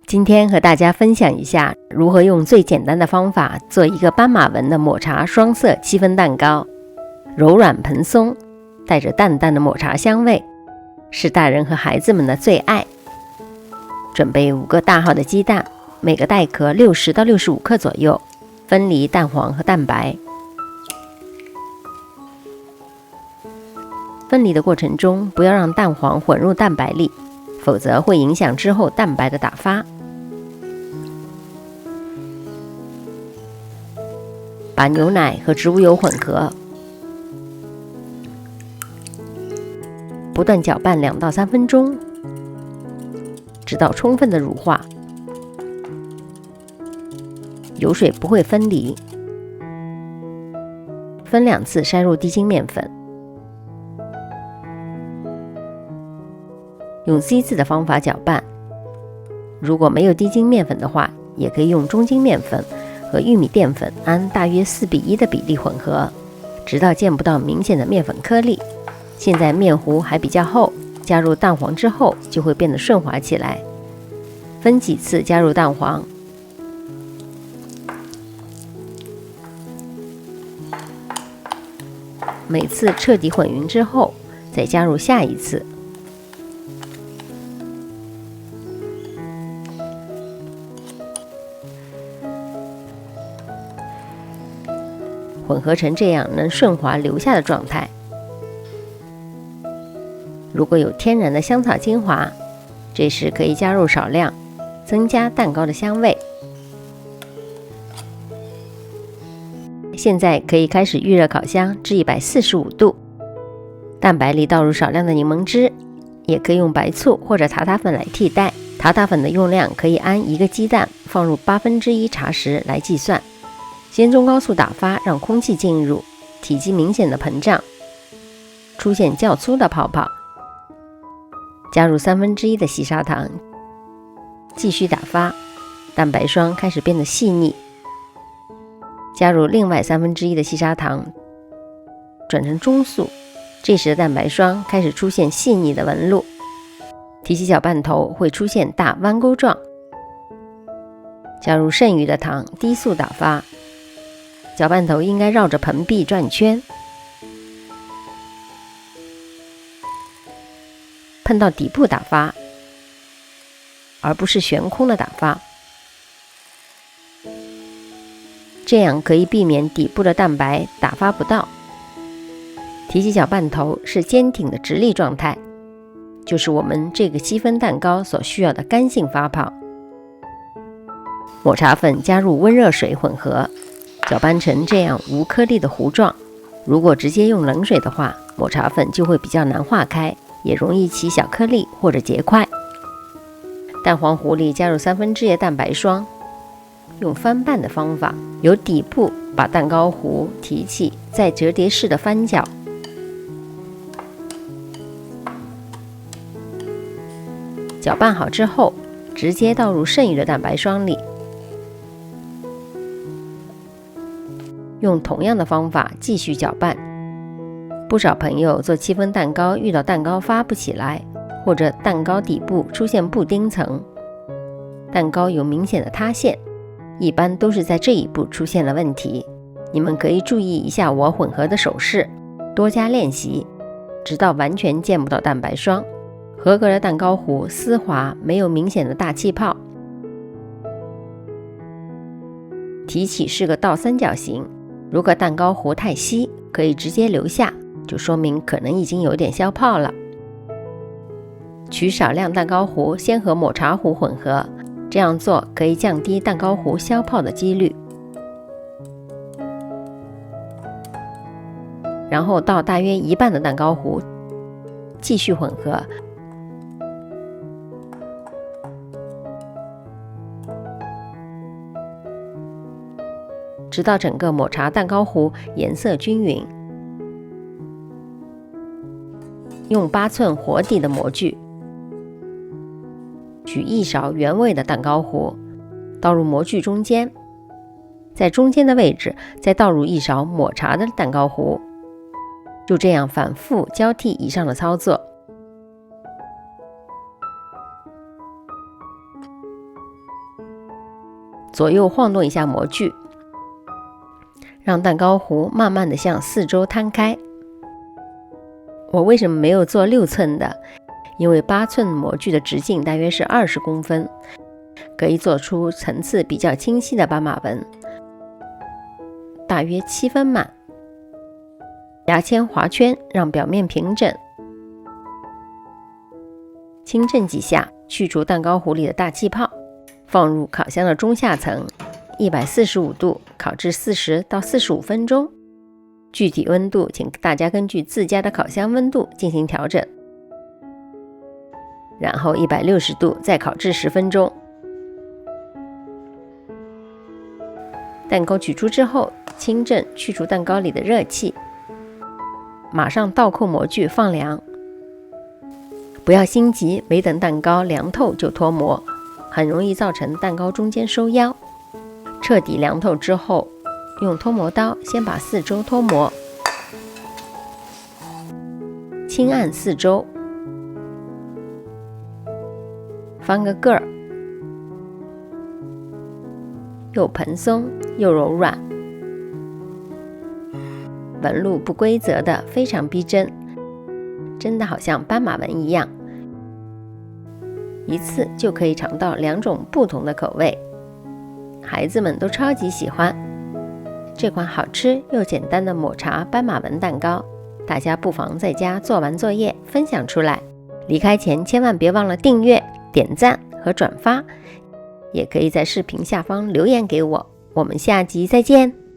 今天和大家分享一下如何用最简单的方法做一个斑马纹的抹茶双色戚风蛋糕，柔软蓬松，带着淡淡的抹茶香味，是大人和孩子们的最爱。准备5个大号的鸡蛋，每个带壳60到65克左右，分离蛋黄和蛋白。分离的过程中，不要让蛋黄混入蛋白里，否则会影响之后蛋白的打发。把牛奶和植物油混合，不断搅拌2到3分钟，直到充分的乳化，油水不会分离。分2次筛入低筋面粉。用 C 字的方法搅拌，如果没有低筋面粉的话，也可以用中筋面粉和玉米淀粉按大约4:1的比例混合，直到见不到明显的面粉颗粒。现在面糊还比较厚，加入蛋黄之后就会变得顺滑起来。分几次加入蛋黄，每次彻底混匀之后，再加入下一次。混合成这样能顺滑流下的状态。如果有天然的香草精华，这时可以加入少量，增加蛋糕的香味。现在可以开始预热烤箱至145度，蛋白里倒入少量的柠檬汁，也可以用白醋或者塔塔粉来替代。塔塔粉的用量可以按1个鸡蛋放入1/8茶匙来计算。先中高速打发，让空气进入，体积明显的膨胀，出现较粗的泡泡。加入1/3的细砂糖，继续打发，蛋白霜开始变得细腻。加入另外1/3的细砂糖，转成中速，这时的蛋白霜开始出现细腻的纹路，提起搅拌头会出现大弯钩状。加入剩余的糖，低速打发。搅拌头应该绕着盆壁转圈，碰到底部打发，而不是悬空的打发，这样可以避免底部的蛋白打发不到。提起搅拌头是坚挺的直立状态，就是我们这个戚风蛋糕所需要的干性发泡。抹茶粉加入温热水混合，搅拌成这样无颗粒的糊状。如果直接用冷水的话，抹茶粉就会比较难化开，也容易起小颗粒或者结块。蛋黄糊里加入1/3的蛋白霜，用翻拌的方法，由底部把蛋糕糊提起，再折叠式的翻搅。搅拌好之后，直接倒入剩余的蛋白霜里。用同样的方法继续搅拌。不少朋友做戚风蛋糕遇到蛋糕发不起来，或者蛋糕底部出现布丁层，蛋糕有明显的塌陷，一般都是在这一步出现了问题。你们可以注意一下我混合的手势，多加练习，直到完全见不到蛋白霜。合格的蛋糕糊丝滑，没有明显的大气泡，提起是个倒三角形。如果蛋糕糊太稀，可以直接留下，就说明可能已经有点消泡了。取少量蛋糕糊先和抹茶糊混合，这样做可以降低蛋糕糊消泡的几率。然后倒大约1半的蛋糕糊，继续混合。直到整个抹茶蛋糕糊颜色均匀。用8寸活底的模具，取1勺原味的蛋糕糊，倒入模具中间，在中间的位置再倒入1勺抹茶的蛋糕糊，就这样反复交替以上的操作。左右晃动一下模具，让蛋糕糊慢慢的向四周摊开。我为什么没有做6寸的？因为8寸模具的直径大约是20公分，可以做出层次比较清晰的斑马纹，大约7分满。牙签划圈让表面平整，轻震几下，去除蛋糕糊里的大气泡，放入烤箱的中下层，145度烤至40到45分钟。具体温度请大家根据自家的烤箱温度进行调整。然后160度再烤至10分钟。蛋糕取出之后，轻震去除蛋糕里的热气，马上倒扣模具放凉。不要心急，没等蛋糕凉透就脱模，很容易造成蛋糕中间收腰。彻底凉透之后，用脱模刀先把四周脱模，轻按四周，翻个个儿，又蓬松又柔软，纹路不规则的非常逼真，真的好像斑马纹一样。一次就可以尝到2种不同的口味，孩子们都超级喜欢。这款好吃又简单的抹茶斑马纹蛋糕，大家不妨在家做完作业分享出来。离开前千万别忘了订阅、点赞和转发，也可以在视频下方留言给我。我们下集再见。